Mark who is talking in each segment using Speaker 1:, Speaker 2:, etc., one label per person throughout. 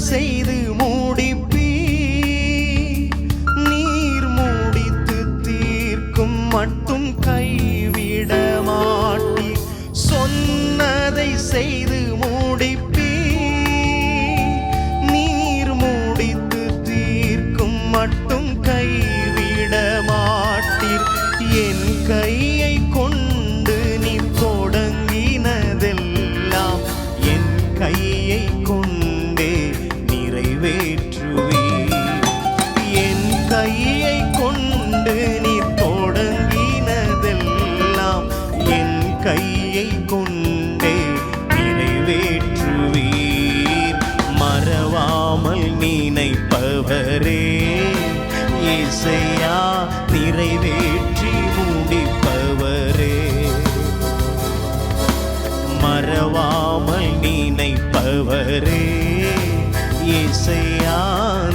Speaker 1: செய்து முடிப்பீர். நீர் முடித்து தீர்க்கும் மட்டும் கைவிட மாட்டீர். சொன்னதை செய்து முடிப்பீர். நீர் முடித்து தீர்க்கும் மட்டும் கைவிட மாட்டீர். என் கையை கொண்டு நீ தொடங்கினதெல்லாம் என் கையை கொண்டே நிறைவேற்றுவீர். என் கையை கொண்டு நீ தொடங்கினதெல்லாம் என் கையை கொண்டே நிறைவேற்றுவீர். மறவாமல் நினைப்பவரே இயேசையா, நிறைவேற்றி முடிப்பவரே. மறவாமல் நினைப்பவரே இயேசையா,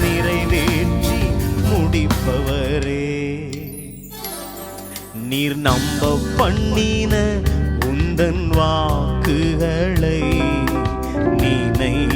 Speaker 1: நிறைவேற்றி முடிப்பவரே. நீர் நம்ப பண்ணின உந்தன் வாக்குகளை நினைத்தருளும்.